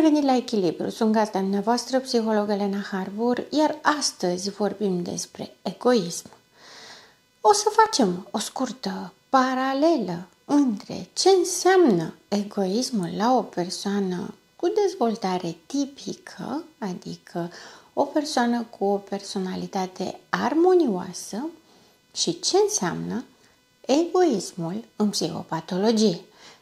revenit la Echilibru! Sunt gazda dumneavoastră, psiholog Elena Harbour, iar astăzi vorbim despre egoism. O să facem o scurtă paralelă între ce înseamnă egoismul la o persoană cu dezvoltare tipică, adică o persoană cu o personalitate armonioasă, și ce înseamnă egoismul în psihopatologie,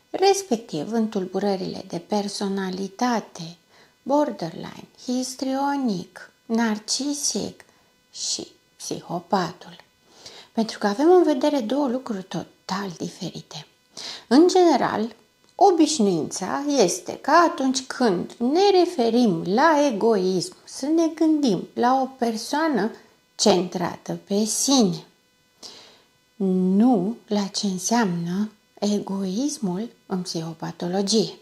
respectiv în tulburările de personalitate, borderline, histrionic, narcisic și psihopatul. Pentru că avem în vedere două lucruri total diferite. În general, obișnuința este că atunci când ne referim la egoism, să ne gândim la o persoană centrată pe sine, nu la ce înseamnă egoismul în psihopatologie.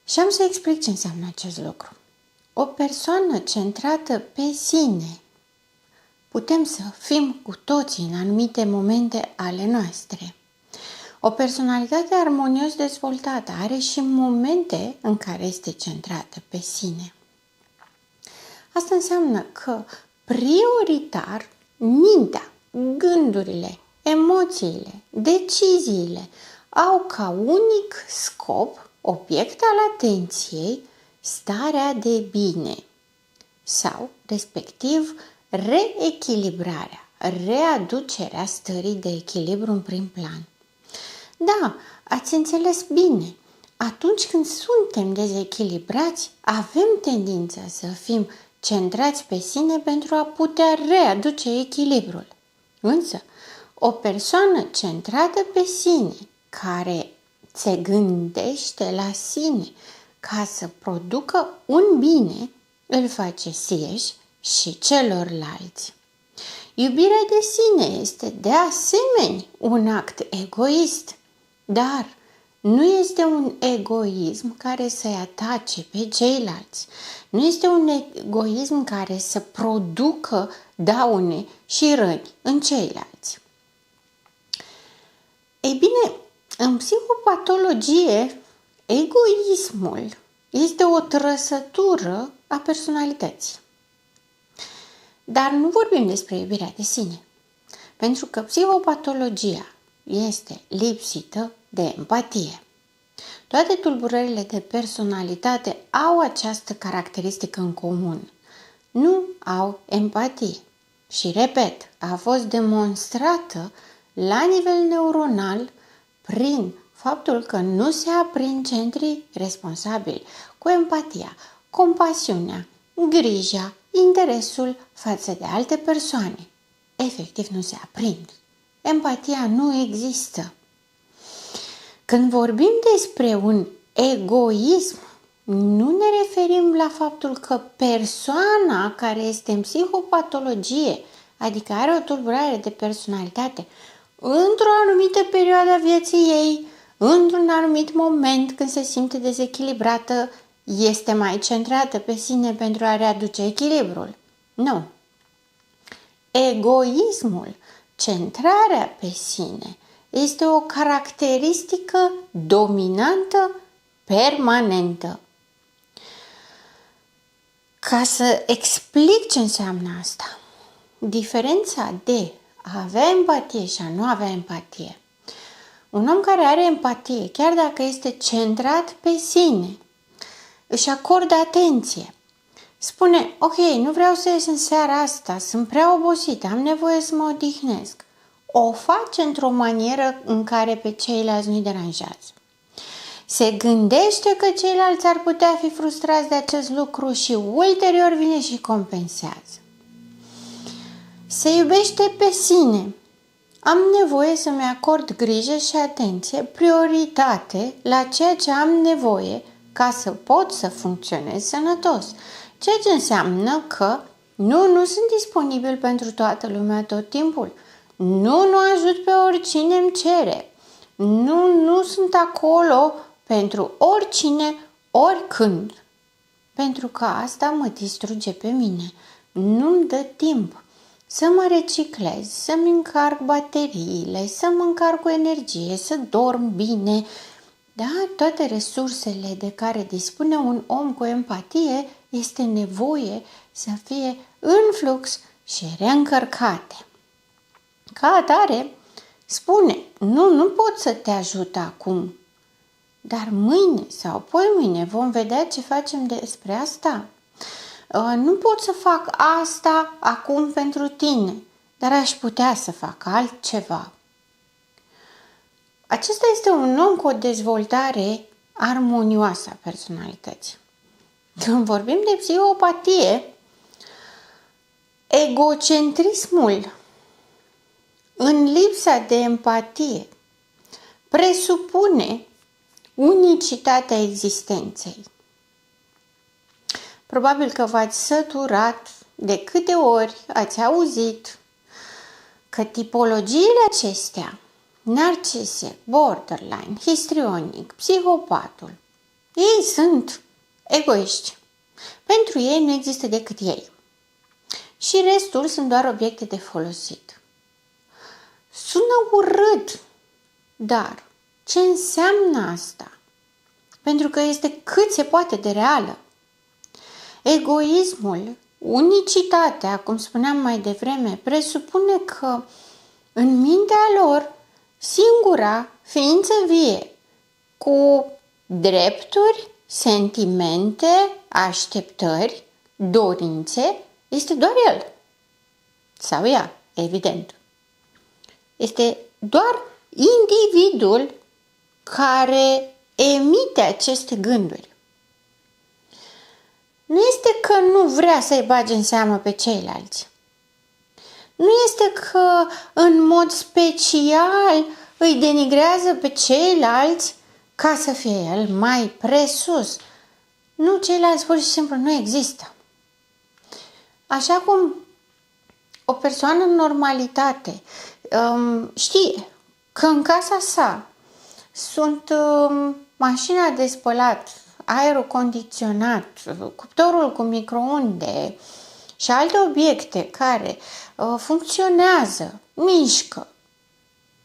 Și am să explic ce înseamnă acest lucru. O persoană centrată pe sine, putem să fim cu toții în anumite momente ale noastre. O personalitate armonios dezvoltată are și momente în care este centrată pe sine. Asta înseamnă că prioritar mintea, gândurile, emoțiile, deciziile au ca unic scop, obiect al atenției, starea de bine sau, respectiv, reechilibrarea, readucerea stării de echilibru în prim plan. Da, ați înțeles bine. Atunci când suntem dezechilibrați, avem tendința să fim centrați pe sine pentru a putea readuce echilibrul. Însă, o persoană centrată pe sine, care se gândește la sine ca să producă un bine, îl face sieși și celorlalți. Iubirea de sine este de asemenea un act egoist, dar nu este un egoism care să-i atace pe ceilalți. Nu este un egoism care să producă daune și răni în ceilalți. Ei bine, în psihopatologie, egoismul este o trăsătură a personalității. Dar nu vorbim despre iubirea de sine, pentru că psihopatologia este lipsită de empatie. Toate tulburările de personalitate au această caracteristică în comun. Nu au empatie. Și, repet, a fost demonstrată la nivel neuronal prin faptul că nu se aprind centrii responsabili cu empatia, compasiunea, grija, interesul față de alte persoane. Efectiv nu se aprind. Empatia nu există. Când vorbim despre un egoism, nu ne referim la faptul că persoana care este în psihopatologie, adică are o tulburare de personalitate, într-o anumită perioadă a vieții ei, într-un anumit moment când se simte dezechilibrată, este mai centrată pe sine pentru a readuce echilibrul. Nu. Egoismul, centrarea pe sine, este o caracteristică dominantă, permanentă. Ca să explic ce înseamnă asta, diferența de a avea empatie și a nu avea empatie. Un om care are empatie, chiar dacă este centrat pe sine, își acordă atenție. Spune, ok, nu vreau să ies în seara asta, sunt prea obosită, am nevoie să mă odihnesc. O face într-o manieră în care pe ceilalți nu-i deranjează. Se gândește că ceilalți ar putea fi frustrați de acest lucru și ulterior vine și compensează. Se iubește pe sine. Am nevoie să-mi acord grijă și atenție, prioritate la ceea ce am nevoie ca să pot să funcționez sănătos. Ceea ce înseamnă că nu sunt disponibil pentru toată lumea tot timpul. Nu ajut pe oricine îmi cere. Nu sunt acolo pentru oricine, oricând. Pentru că asta mă distruge pe mine. Nu-mi dă timp să mă reciclez, să-mi încarc bateriile, să mă încarc cu energie, să dorm bine. Da? Toate resursele de care dispune un om cu empatie este nevoie să fie în flux și reîncărcate. Ca atare, spune, nu pot să te ajut acum, dar mâine sau poimâine vom vedea ce facem despre asta. Nu pot să fac asta acum pentru tine, dar aș putea să fac altceva. Acesta este un om cu o dezvoltare armonioasă a personalității. Când vorbim de psihopatie, egocentrismul în lipsa de empatie presupune unicitatea existenței. Probabil că v-ați săturat de câte ori ați auzit că tipologiile acestea, narcisic, borderline, histrionic, psihopatul, ei sunt egoiști. Pentru ei nu există decât ei. Și restul sunt doar obiecte de folosit. Sună urât, dar ce înseamnă asta? Pentru că este cât se poate de reală. Egoismul, unicitatea, cum spuneam mai devreme, presupune că în mintea lor, singura ființă vie, cu drepturi, sentimente, așteptări, dorințe, este doar el. Sau ea, evident. Este doar individul care emite aceste gânduri. Nu este că nu vrea să-i bage în seamă pe ceilalți. Nu este că în mod special îi denigrează pe ceilalți ca să fie el mai presus. Nu, ceilalți pur și simplu nu există. Așa cum o persoană în normalitate știe că în casa sa sunt mașina de spălat, aerul condiționat, cuptorul cu microunde și alte obiecte care funcționează, mișcă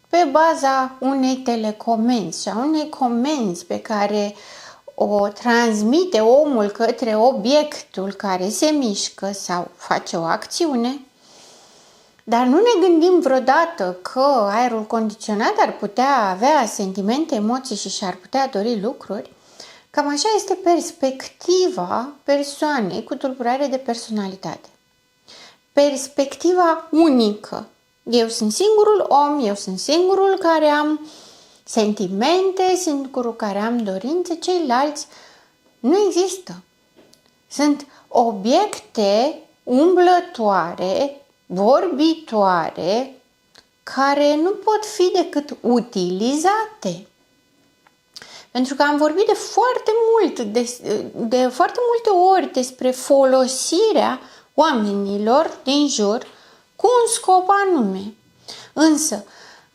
pe baza unei telecomenzi și a unei comenzi pe care o transmite omul către obiectul care se mișcă sau face o acțiune, dar nu ne gândim vreodată că aerul condiționat ar putea avea sentimente, emoții și și-ar putea dori lucruri. Cam așa este perspectiva persoanei cu tulburare de personalitate. Perspectiva unică. Eu sunt singurul om, eu sunt singurul care am sentimente, singurul care am dorințe, ceilalți nu există. Sunt obiecte umblătoare, vorbitoare, care nu pot fi decât utilizate. Pentru că am vorbit de foarte multe ori despre folosirea oamenilor din jur cu un scop anume. Însă,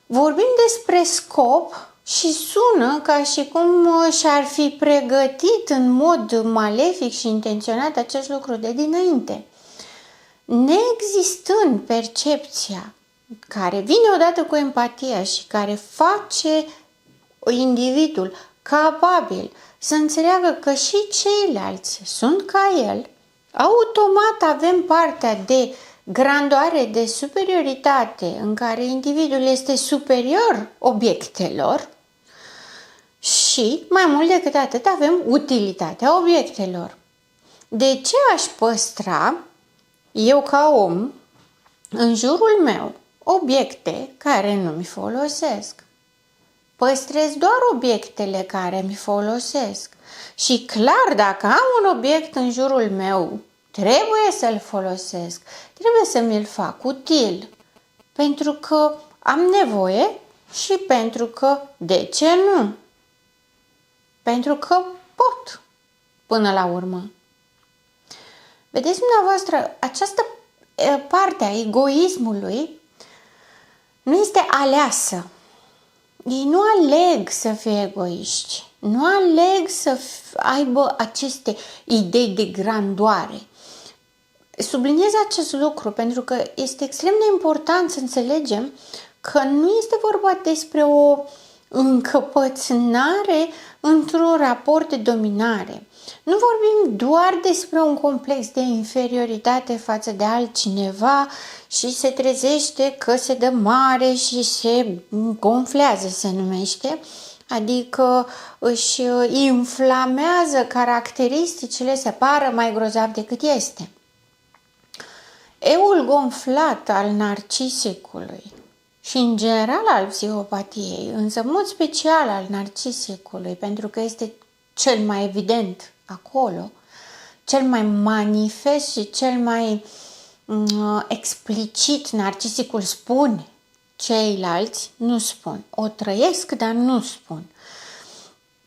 vorbim despre scop și sună ca și cum și-ar fi pregătit în mod malefic și intenționat acest lucru de dinainte. Neexistând percepția care vine odată cu empatia și care face individul capabil să înțeleagă că și ceilalți sunt ca el, automat avem partea de grandoare, de superioritate în care individul este superior obiectelor și, mai mult decât atât, avem utilitatea obiectelor. De ce aș păstra eu ca om în jurul meu obiecte care nu mi folosesc? Păstrez doar obiectele care mi folosesc și clar, dacă am un obiect în jurul meu, trebuie să-l folosesc, trebuie să mi-l fac util, pentru că am nevoie și pentru că, de ce nu? Pentru că pot, până la urmă. Vedeți dumneavoastră, această parte a egoismului nu este aleasă. Ei nu aleg să fie egoiști, nu aleg să aibă aceste idei de grandoare. Subliniez acest lucru pentru că este extrem de important să înțelegem că nu este vorba despre o încăpățânare într-un raport de dominare. Nu vorbim doar despre un complex de inferioritate față de altcineva și se trezește că se dă mare și se gonflează, se numește, adică își inflamează caracteristicile să pară mai grozav decât este. Eul gonflat al narcisicului și în general al psihopatiei, însă în mod special al narcisicului, pentru că este cel mai evident acolo, cel mai manifest și cel mai explicit, narcisicul spune, ceilalți nu spun. O trăiesc, dar nu spun.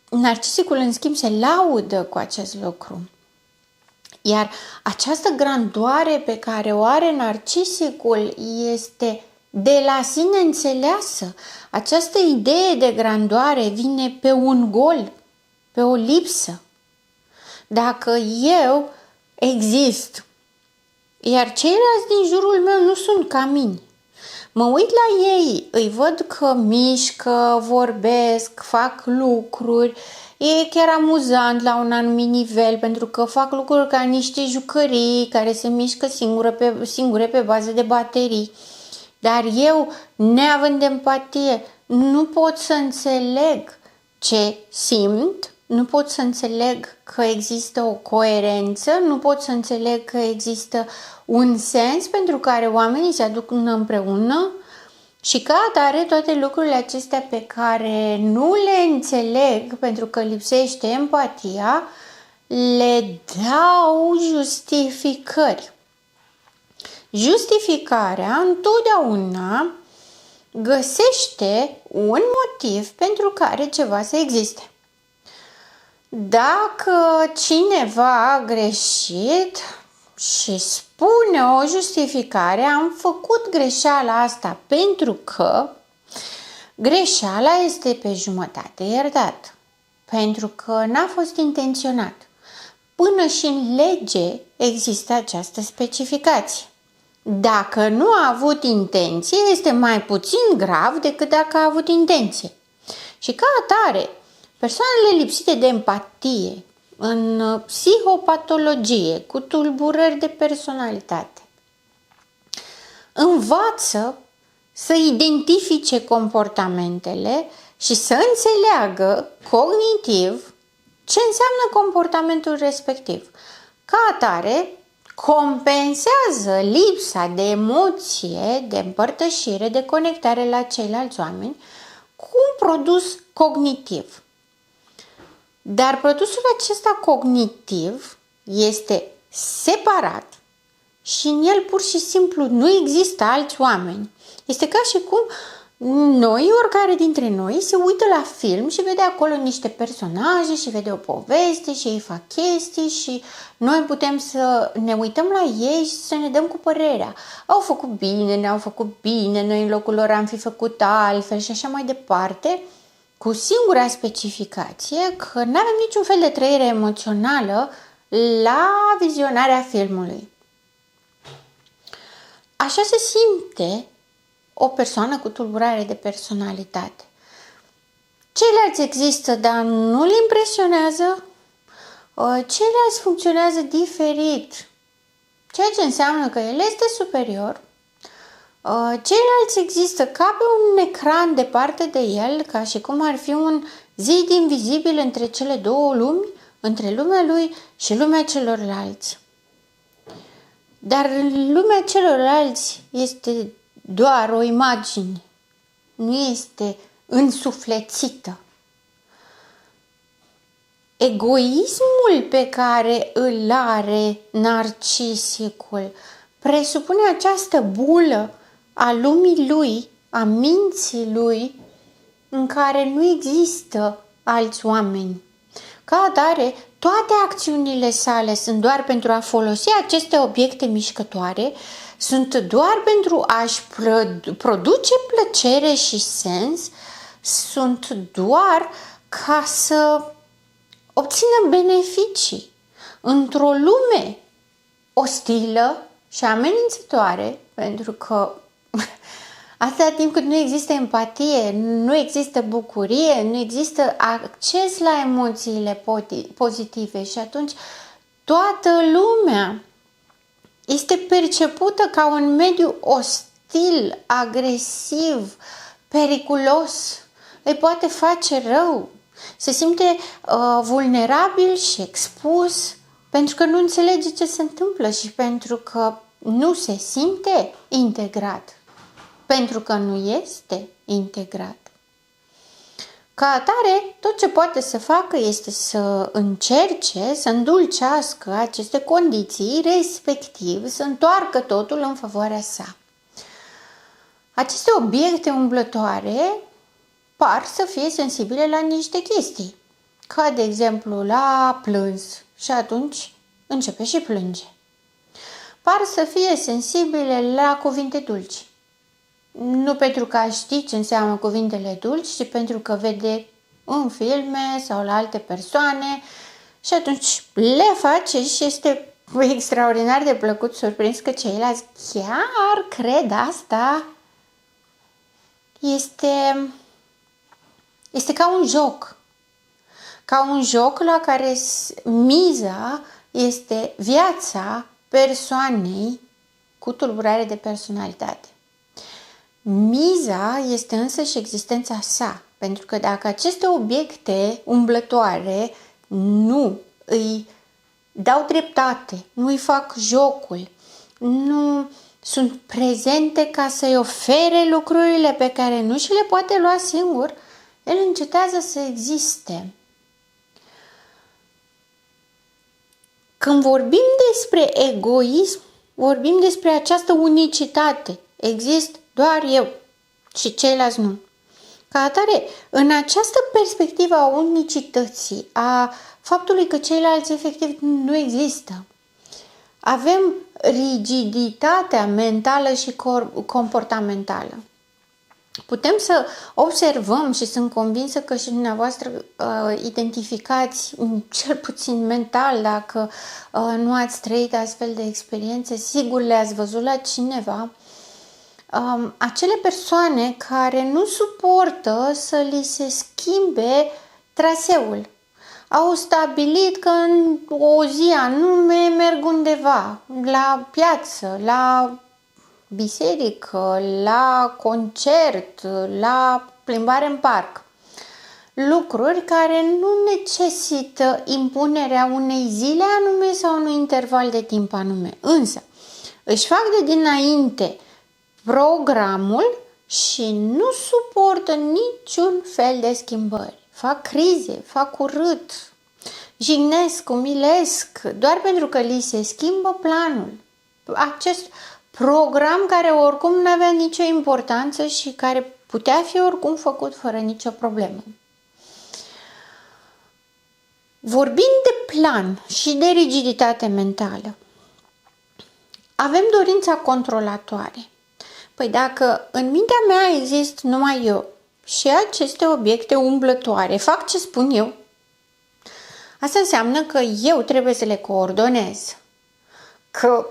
Narcisicul, în schimb, se laudă cu acest lucru. Iar această grandoare pe care o are narcisicul este de la sine înțeleasă. Această idee de grandoare vine pe un gol, pe o lipsă. Dacă eu exist, iar ceilalți din jurul meu nu sunt ca mine, mă uit la ei, îi văd că mișcă, vorbesc, fac lucruri, e chiar amuzant la un anumit nivel pentru că fac lucruri ca niște jucării care se mișcă singure pe bază de baterii. Dar eu, neavând empatie, nu pot să înțeleg ce simt, nu pot să înțeleg că există o coerență, nu pot să înțeleg că există un sens pentru care oamenii se aduc împreună și ca atare toate lucrurile acestea pe care nu le înțeleg pentru că lipsește empatia, le dau justificări. Justificarea întotdeauna găsește un motiv pentru care ceva să existe. Dacă cineva a greșit și spune o justificare, am făcut greșeala asta pentru că greșeala este pe jumătate iertată, pentru că n-a fost intenționat. Până și în lege există această specificație. Dacă nu a avut intenție, este mai puțin grav decât dacă a avut intenție. Și ca atare, persoanele lipsite de empatie, în psihopatologie, cu tulburări de personalitate, învață să identifice comportamentele și să înțeleagă cognitiv ce înseamnă comportamentul respectiv. Ca atare, compensează lipsa de emoție, de împărtășire, de conectare la ceilalți oameni cu un produs cognitiv. Dar produsul acesta cognitiv este separat și în el pur și simplu nu există alți oameni. Este ca și cum noi, oricare dintre noi, se uită la film și vede acolo niște personaje și vede o poveste și ei fac chestii și noi putem să ne uităm la ei și să ne dăm cu părerea. Au făcut bine, ne-au făcut bine, noi în locul lor am fi făcut altfel și așa mai departe, cu singura specificație că nu avem niciun fel de trăire emoțională la vizionarea filmului. Așa se simte o persoană cu tulburare de personalitate. Ceilalți există, dar nu îl impresionează. Ceilalți funcționează diferit, ceea ce înseamnă că el este superior. Ceilalți există ca pe un ecran departe de el, ca și cum ar fi un zid invizibil între cele două lumi, între lumea lui și lumea celorlalți. Dar lumea celorlalți este doar o imagine, nu este însuflețită. Egoismul pe care îl are narcisicul presupune această bulă a lumii lui, a minții lui, în care nu există alți oameni. Ca atare, toate acțiunile sale sunt doar pentru a folosi aceste obiecte mișcătoare, sunt doar pentru a-și produce plăcere și sens, sunt doar ca să obțină beneficii. Într-o lume ostilă și amenințătoare, pentru că Atâta timp cât nu există empatie, nu există bucurie, nu există acces la emoțiile pozitive și atunci toată lumea este percepută ca un mediu ostil, agresiv, periculos, îi poate face rău, se simte vulnerabil și expus pentru că nu înțelege ce se întâmplă și pentru că nu se simte integrat, pentru că nu este integrat. Ca atare, tot ce poate să facă este să încerce să îndulcească aceste condiții, respectiv să întoarcă totul în favoarea sa. Aceste obiecte umblătoare par să fie sensibile la niște chestii, ca de exemplu la plâns și atunci începe și plânge. Par să fie sensibile la cuvinte dulci. Nu pentru că ști ce înseamnă cuvintele dulci, ci pentru că vede în filme sau la alte persoane și atunci le face și este extraordinar de plăcut surprins că ceilalți chiar cred asta. Este ca un joc. Ca un joc la care miza este viața persoanei cu tulburare de personalitate. Miza este însă și existența sa, pentru că dacă aceste obiecte umblătoare nu îi dau dreptate, nu îi fac jocul, nu sunt prezente ca să-i ofere lucrurile pe care nu și le poate lua singur, el încetează să existe. Când vorbim despre egoism, vorbim despre această unicitate. Exist doar eu și ceilalți nu. Ca atare, în această perspectivă a unicității, a faptului că ceilalți efectiv nu există, avem rigiditatea mentală și comportamentală. Putem să observăm și sunt convinsă că și dumneavoastră identificați, cel puțin mental, dacă nu ați trăit astfel de experiențe, sigur le-ați văzut la cineva, acele persoane care nu suportă să li se schimbe traseul. Au stabilit că în o zi anume merg undeva, la piață, la biserică, la concert, la plimbare în parc. Lucruri care nu necesită impunerea unei zile anume sau unui interval de timp anume. Însă, își fac de dinainte programul și nu suportă niciun fel de schimbări. Fac crize, fac urât, jignesc, umilesc, doar pentru că li se schimbă planul. Acest program care oricum nu avea nicio importanță și care putea fi oricum făcut fără nicio problemă. Vorbind de plan și de rigiditate mentală, avem dorința controlatoare. Păi dacă în mintea mea există numai eu și aceste obiecte umblătoare fac ce spun eu, asta înseamnă că eu trebuie să le coordonez, că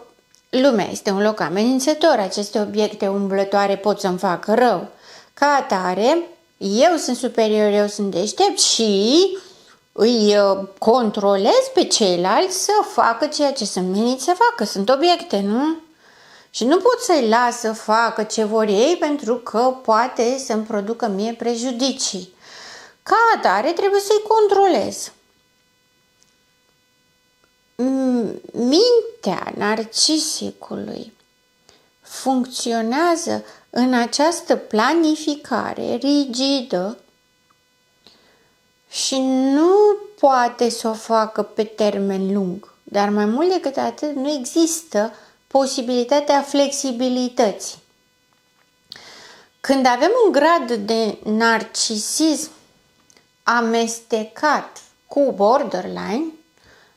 lumea este un loc amenințător, aceste obiecte umblătoare pot să-mi facă rău. Ca atare, eu sunt superior, eu sunt deștept și îi controlez pe ceilalți să facă ceea ce sunt meniți să facă. Sunt obiecte, nu? Și nu pot să-i las să facă ce vor ei pentru că poate să-mi producă mie prejudicii. Ca atare, trebuie să-i controlez. Mintea narcisicului funcționează în această planificare rigidă și nu poate să o facă pe termen lung. Dar mai mult decât atât, nu există posibilitatea flexibilității. Când avem un grad de narcisism amestecat cu borderline,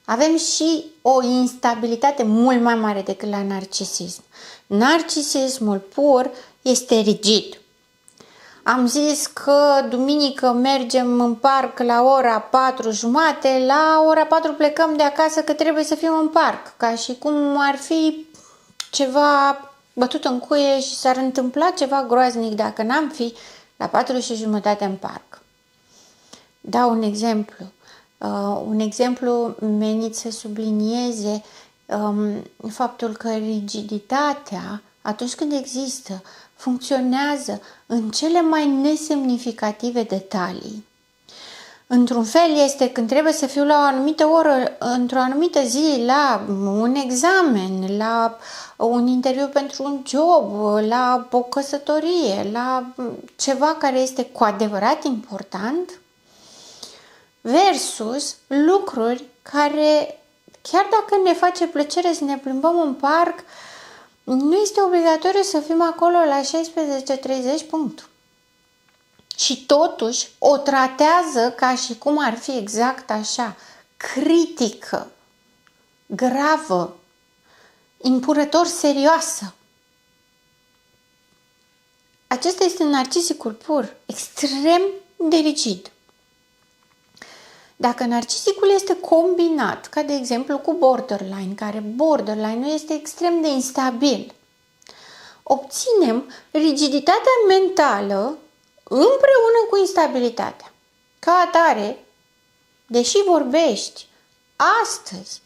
avem și o instabilitate mult mai mare decât la narcisism. Narcisismul pur este rigid. Am zis că duminică mergem în parc la ora 4:30, la ora 4 plecăm de acasă că trebuie să fim în parc, ca și cum ar fi ceva bătut în cuie și s-ar întâmpla ceva groaznic dacă n-am fi la 4:30 în parc. Dau un exemplu. Un exemplu menit să sublinieze faptul că rigiditatea, atunci când există, funcționează în cele mai nesemnificative detalii. Într-un fel este când trebuie să fiu la o anumită oră, într-o anumită zi, la un examen, la un interviu pentru un job, la o căsătorie, la ceva care este cu adevărat important, versus lucruri care, chiar dacă ne face plăcere să ne plimbăm în parc, nu este obligatoriu să fim acolo la 16:30, punct. Și totuși o tratează ca și cum ar fi exact așa, critică, gravă, impurător serioasă. Acesta este narcisicul pur, extrem de rigid. Dacă narcisicul este combinat, ca de exemplu cu borderline, care borderline-ul este extrem de instabil, obținem rigiditatea mentală împreună cu instabilitatea. Ca atare, deși vorbești astăzi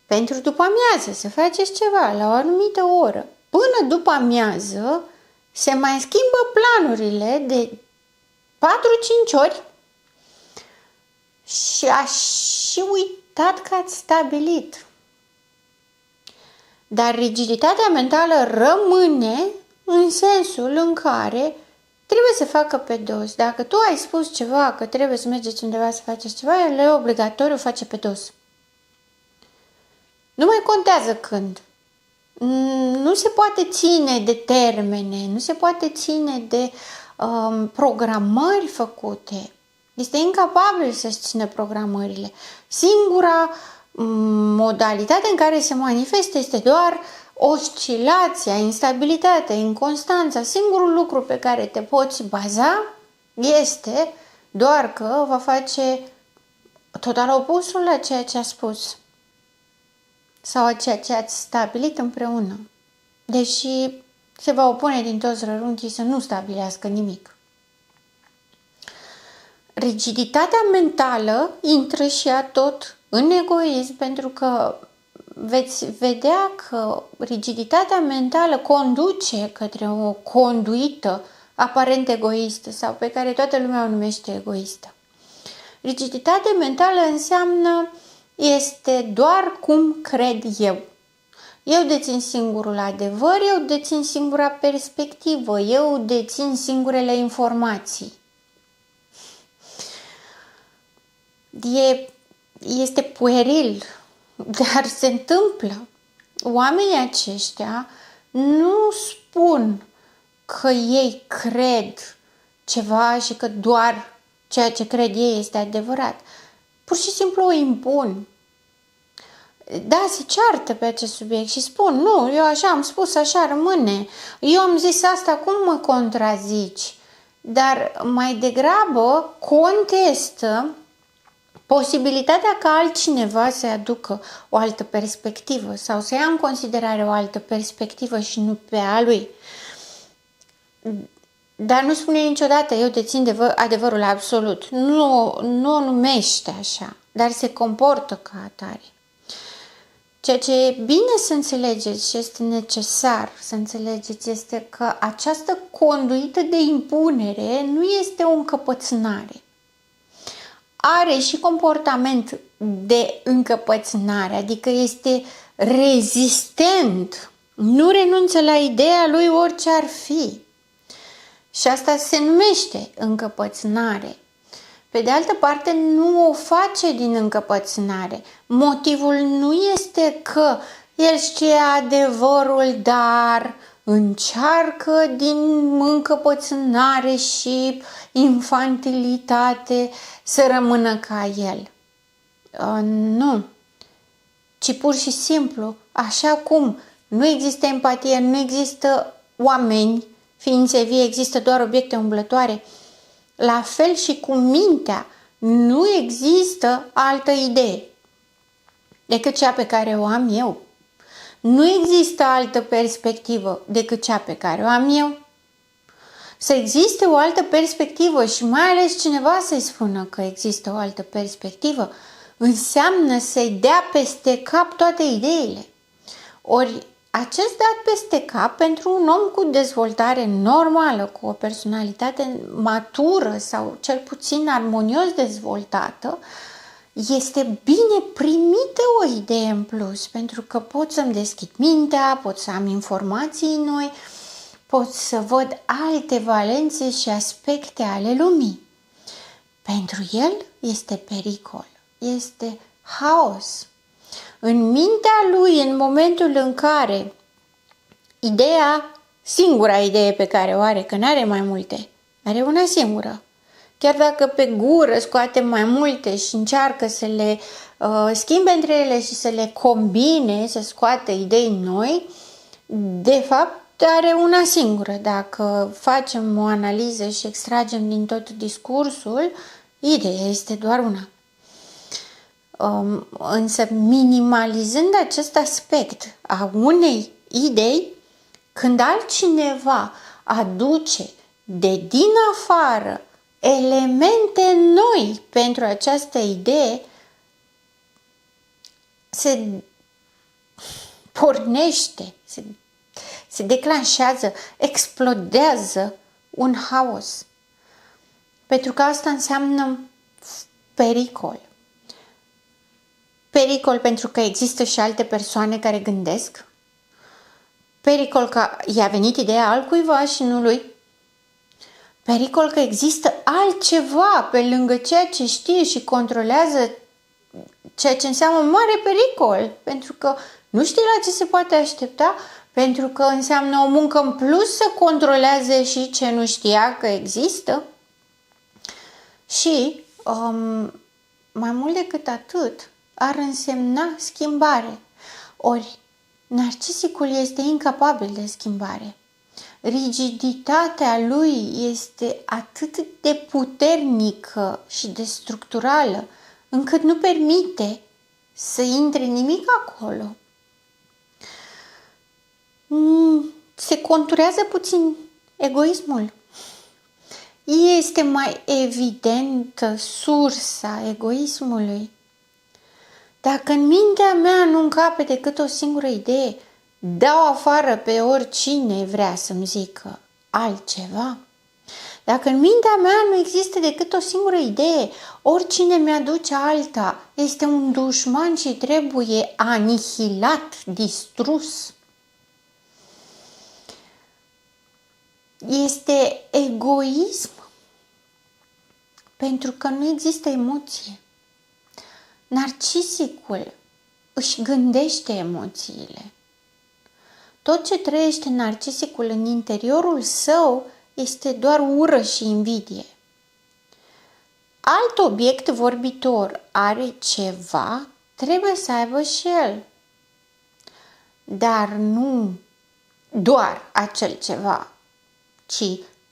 pentru după amiază să faceți ceva la o anumită oră, până după amiază se mai schimbă planurile de 4-5 ori și și uitat că ați stabilit. Dar rigiditatea mentală rămâne în sensul în care trebuie să facă pe dos. Dacă tu ai spus ceva că trebuie să mergeți undeva să faceți ceva, el e obligatoriu face pe dos. Nu mai contează când. Nu se poate ține de termene, nu se poate ține de programări făcute. Este incapabil să-și țină programările. Singura modalitate în care se manifestă este doar oscilația, instabilitatea, inconstanța. Singurul lucru pe care te poți baza este doar că va face total opusul la ceea ce a spus sau a ceea ce ați stabilit împreună. Deși se va opune din toți rărunchii să nu stabilească nimic. Rigiditatea mentală intră și ea tot în egoism, pentru că veți vedea că rigiditatea mentală conduce către o conduită aparent egoistă sau pe care toată lumea o numește egoistă. Rigiditatea mentală înseamnă este doar cum cred eu. Eu dețin singurul adevăr, eu dețin singura perspectivă, eu dețin singurele informații. Este pueril, dar se întâmplă. Oamenii aceștia nu spun că ei cred ceva și că doar ceea ce cred ei este adevărat. Pur și simplu o impun. Da, se ceartă pe acest subiect și spun, nu, eu așa am spus, așa rămâne. Eu am zis asta, cum mă contrazici? Dar mai degrabă contestă posibilitatea ca altcineva să aducă o altă perspectivă sau să ia în considerare o altă perspectivă și nu pe a lui. Dar nu spune niciodată, eu dețin adevărul absolut. Nu o numește așa, dar se comportă ca atare. Ceea ce e bine să înțelegeți și este necesar să înțelegeți este că această conduită de impunere nu este o încăpățânare. Are și comportament de încăpățânare, adică este rezistent, nu renunță la ideea lui orice ar fi. Și asta se numește încăpățânare. Pe de altă parte, nu o face din încăpățânare. Motivul nu este că el știe adevărul, dar încearcă din încăpățânare și infantilitate să rămână ca el. Nu. Ci pur și simplu, așa cum nu există empatie, nu există oameni, ființe vii, există doar obiecte umblătoare, la fel și cu mintea, nu există altă idee decât cea pe care o am eu. nu există altă perspectivă decât cea pe care o am eu. Să existe o altă perspectivă și mai ales cineva să-i spună că există o altă perspectivă, înseamnă să-i dea peste cap toate ideile. Ori acest dat peste cap pentru un om cu dezvoltare normală, cu o personalitate matură sau cel puțin armonios dezvoltată, este bine primită o idee în plus, pentru că pot să-mi deschid mintea, pot să am informații noi, pot să văd alte valențe și aspecte ale lumii. Pentru el este pericol, este haos. În mintea lui, în momentul în care singura idee pe care o are, că nu are mai multe, are una singură. Chiar dacă pe gură scoate mai multe și încearcă să le schimbe între ele și să le combine, să scoată idei noi, de fapt are una singură. Dacă facem o analiză și extragem din tot discursul, ideea este doar una. Însă minimalizând acest aspect a unei idei, când altcineva aduce de din afară elemente noi pentru această idee, se pornește, se declanșează, explodează un haos. Pentru că asta înseamnă pericol. Pericol pentru că există și alte persoane care gândesc. Pericol că i-a venit ideea altcuiva și nu lui. Pericol că există altceva pe lângă ceea ce știe și controlează, ceea ce înseamnă un mare pericol, pentru că nu știe la ce se poate aștepta, pentru că înseamnă o muncă în plus să controleze și ce nu știa că există. Și, mai mult decât atât, ar însemna schimbare. Ori, narcisicul este incapabil de schimbare. Rigiditatea lui este atât de puternică și de structurală, încât nu permite să intre nimic acolo. Se conturează puțin egoismul. Este mai evidentă sursa egoismului. Dacă în mintea mea nu încape decât o singură idee, dau afară pe oricine vrea să-mi zică altceva. Dacă în mintea mea nu există decât o singură idee, oricine mi-aduce alta este un dușman și trebuie anihilat, distrus. Este egoism pentru că nu există emoție. Narcisicul își gândește emoțiile. Tot ce trăiește narcisicul în interiorul său este doar ură și invidie. Alt obiect vorbitor are ceva, trebuie să aibă și el. Dar nu doar acel ceva, ci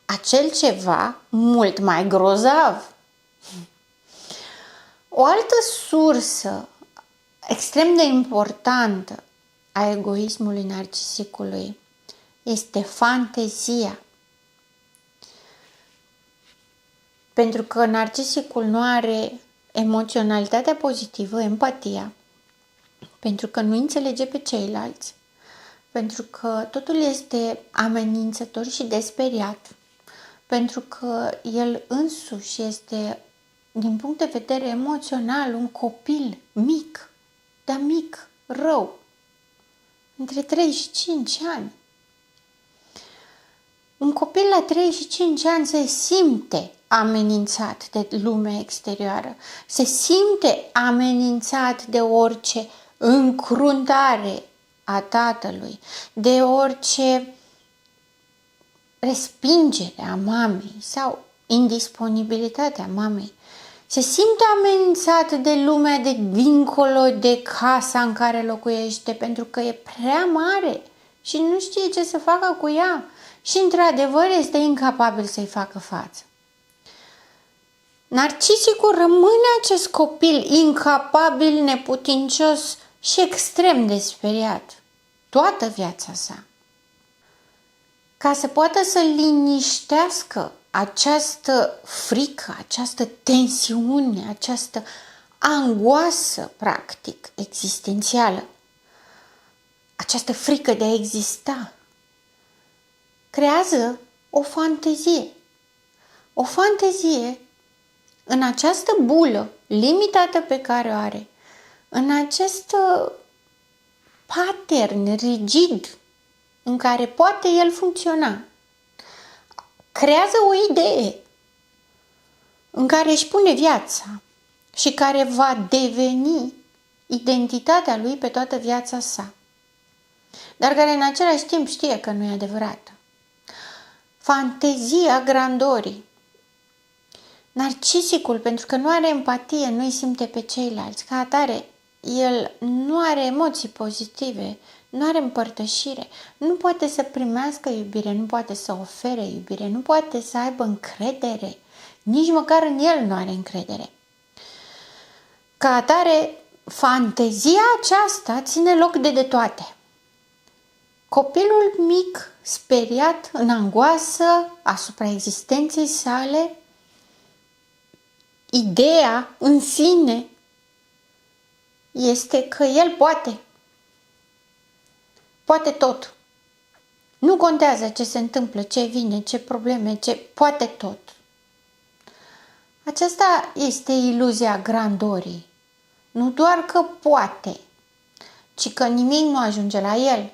acel ceva mult mai grozav. O altă sursă extrem de importantă a egoismului narcisicului este fantezia. Pentru că narcisicul nu are emoționalitatea pozitivă, empatia, pentru că nu înțelege pe ceilalți, pentru că totul este amenințător și desperiat, pentru că el însuși este, din punct de vedere emoțional, un copil mic, dar mic, rău, între 3 și 5 ani. Un copil la 3 și 5 ani se simte amenințat de lumea exterioară, se simte amenințat de orice încruntare a tatălui, de orice respingere a mamei sau indisponibilitatea mamei. Se simte amenințat de lumea de dincolo de casa în care locuiește, pentru că e prea mare și nu știe ce să facă cu ea și într-adevăr este incapabil să-i facă față. Narcisicul rămâne acest copil incapabil, neputincios și extrem de speriat. toată viața sa. Ca să poată să liniștească această frică, această tensiune, această angoasă, practic, existențială, această frică de a exista, creează o fantezie. O fantezie în această bulă limitată pe care o are, în acest pattern rigid în care poate el funcționa. Creează o idee în care își pune viața și care va deveni identitatea lui pe toată viața sa, dar care în același timp știe că nu e adevărată. Fantezia grandorii. Narcisicul, pentru că nu are empatie, nu îi simte pe ceilalți. Ca atare, el nu are emoții pozitive, nu are împărtășire, nu poate să primească iubire, nu poate să ofere iubire, nu poate să aibă încredere. Nici măcar în el nu are încredere. Ca atare, fantezia aceasta ține loc de toate. Copilul mic, speriat, în angoasă asupra existenței sale, ideea în sine este că el poate. Poate tot. Nu contează ce se întâmplă, ce vine, ce probleme, ce poate tot. Aceasta este iluzia grandorii. Nu doar că poate, ci că nimic nu ajunge la el,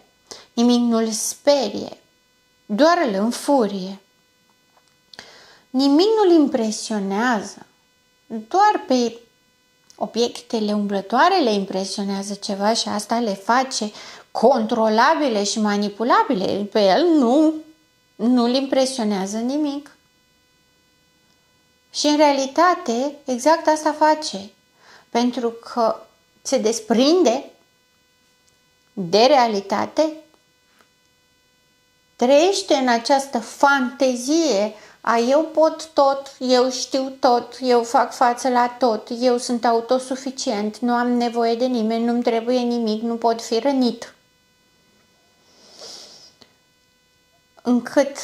nimic nu-l sperie, doar îl înfurie. Nimic nu-l impresionează, doar pe obiectele umblătoare le impresionează ceva și asta le face controlabile și manipulabile. Pe el nu-l impresionează nimic. Și în realitate exact asta face, pentru că se desprinde de realitate, trăiește în această fantezie a eu pot tot, eu știu tot, eu fac față la tot, eu sunt autosuficient, nu am nevoie de nimeni, nu-mi trebuie nimic, nu pot fi rănit. Încât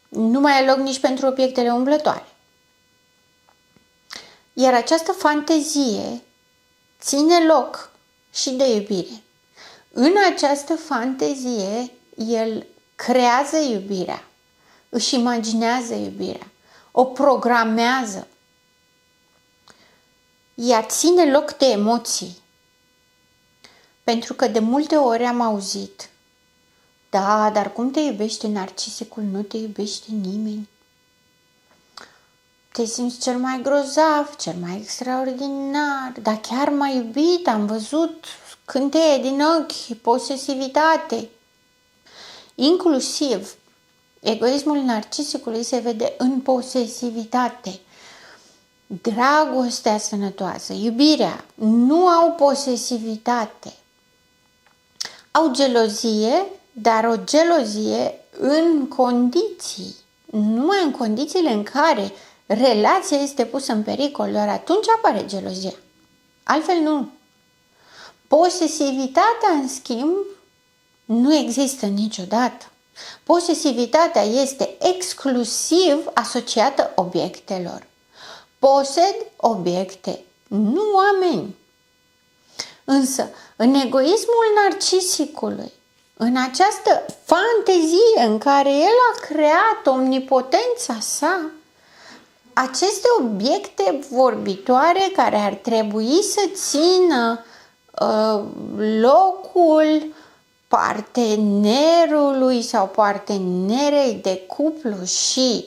nu mai e loc nici pentru obiectele umblătoare. Iar această fantezie ține loc și de iubire. În această fantezie, el creează iubirea, își imaginează iubirea, o programează, ea ține loc de emoții. Pentru că de multe ori am auzit, da, dar cum te iubește narcisicul? Nu te iubește nimeni. Te simți cel mai grozav, cel mai extraordinar, dar chiar m-a iubit, am văzut cânteie din ochi, posesivitate. Inclusiv egoismul narcisicului se vede în posesivitate. Dragostea sănătoasă, iubirea, nu au posesivitate. Au gelozie, dar o gelozie în condiții, numai în condițiile în care relația este pusă în pericol, doar atunci apare gelozia. Altfel nu. Posesivitatea, în schimb, nu există niciodată. Posesivitatea este exclusiv asociată obiectelor. Posed obiecte, nu oameni. Însă, în egoismul narcisicului, în această fantezie în care el a creat omnipotența sa, aceste obiecte vorbitoare care ar trebui să țină locul partenerului sau partenerei de cuplu și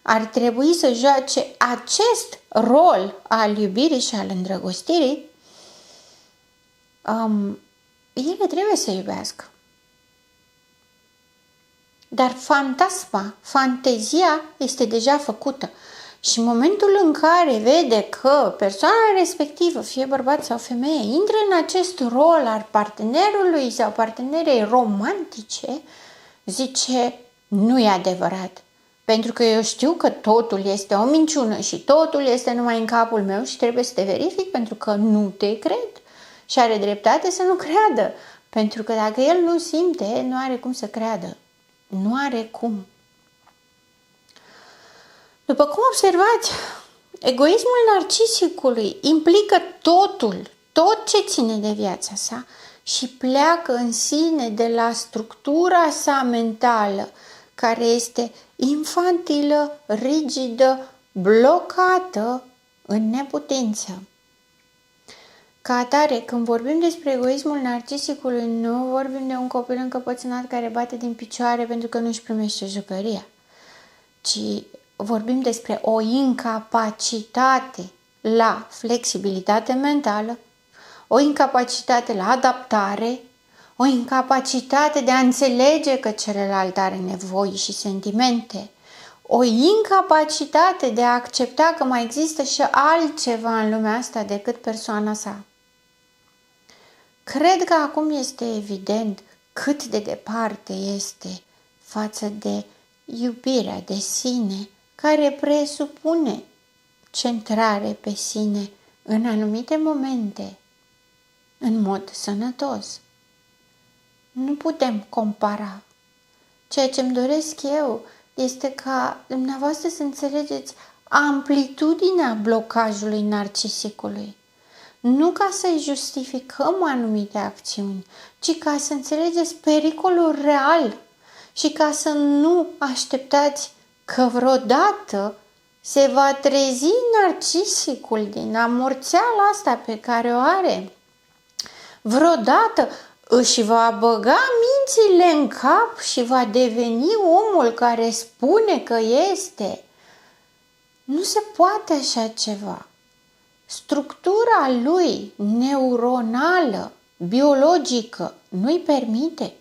ar trebui să joace acest rol al iubirii și al îndrăgostirii, ele trebuie să iubească. Dar fantezia este deja făcută. Și în momentul în care vede că persoana respectivă, fie bărbat sau femeie, intră în acest rol al partenerului sau partenerei romantice, zice, nu e adevărat. Pentru că eu știu că totul este o minciună și totul este numai în capul meu și trebuie să te verific pentru că nu te cred. Și are dreptate să nu creadă, Pentru că dacă el nu simte, nu are cum să creadă. Nu are cum. După cum observați, egoismul narcisicului implică totul, tot ce ține de viața sa și pleacă în sine de la structura sa mentală, care este infantilă, rigidă, blocată în neputință. Ca atare, când vorbim despre egoismul narcisicului, nu vorbim de un copil încăpățânat care bate din picioare pentru că nu-și primește jucăria, ci vorbim despre o incapacitate la flexibilitate mentală, o incapacitate la adaptare, o incapacitate de a înțelege că celălalt are nevoi și sentimente, o incapacitate de a accepta că mai există și altceva în lumea asta decât persoana sa. Cred că acum este evident cât de departe este față de iubirea de sine, care presupune centrare pe sine în anumite momente, în mod sănătos. Nu putem compara. Ceea ce îmi doresc eu este ca dumneavoastră să înțelegeți amplitudinea blocajului narcisicului. Nu ca să-i justificăm anumite acțiuni, ci ca să înțelegeți pericolul real și ca să nu așteptați că vreodată se va trezi narcisicul din amorțeala asta pe care o are. Vreodată își va băga mințile în cap și va deveni omul care spune că este. Nu se poate așa ceva. Structura lui neuronală, biologică, nu-i permite.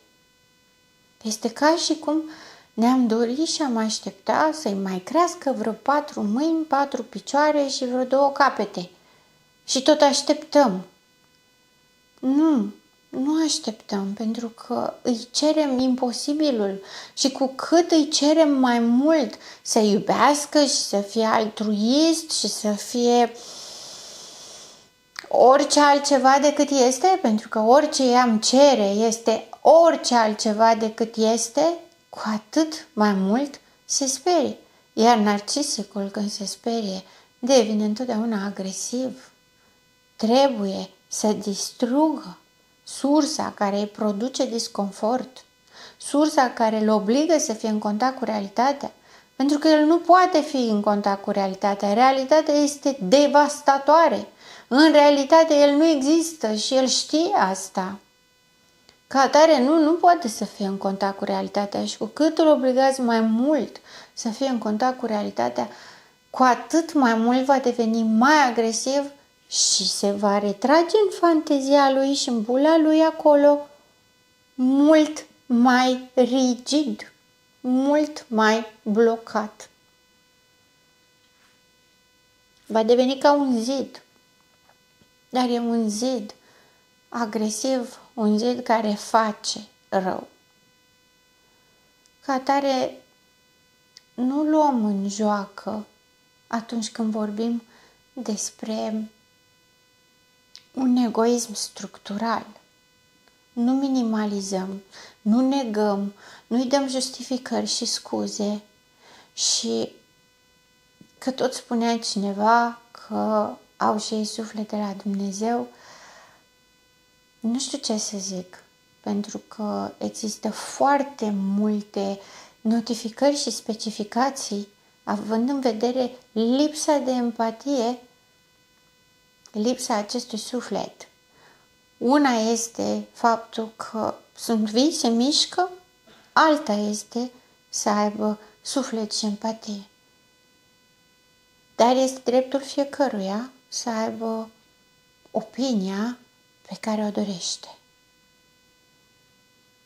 Este ca și cum ne-am dorit și am aștepta să-i mai crească vreo 4 mâini, 4 picioare și vreo 2 capete. Și tot așteptăm. Nu așteptăm, pentru că îi cerem imposibilul și cu cât îi cerem mai mult să iubească și să fie altruist și să fie orice altceva decât este, pentru că orice i-am cere este orice altceva decât este, cu atât mai mult se sperie. Iar narcisicul, când se sperie, devine întotdeauna agresiv. Trebuie să distrugă sursa care îi produce disconfort, sursa care îl obligă să fie în contact cu realitatea, pentru că el nu poate fi în contact cu realitatea. Realitatea este devastatoare. În realitate el nu există și el știe asta. Ca atare nu poate să fie în contact cu realitatea și cu cât îl obligați mai mult să fie în contact cu realitatea, cu atât mai mult va deveni mai agresiv și se va retrage în fantezia lui și în bula lui acolo mult mai rigid, mult mai blocat. Va deveni ca un zid, dar e un zid agresiv, un zid care face rău. Ca atare, nu luăm în joacă atunci când vorbim despre un egoism structural. Nu minimalizăm, nu negăm, nu-i dăm justificări și scuze și că tot spunea cineva că au și ei suflet de la Dumnezeu. Nu știu ce să zic, pentru că există foarte multe notificări și specificații, având în vedere lipsa de empatie, lipsa acestui suflet. Una este faptul că sunt vii, se mișcă, alta este să aibă suflet și empatie. Dar este dreptul fiecăruia să aibă opinia pe care o dorește.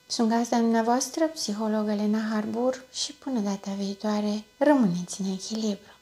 Sunt gazda dumneavoastră, psiholog Elena Harbur, și până data viitoare, rămâneți în echilibru.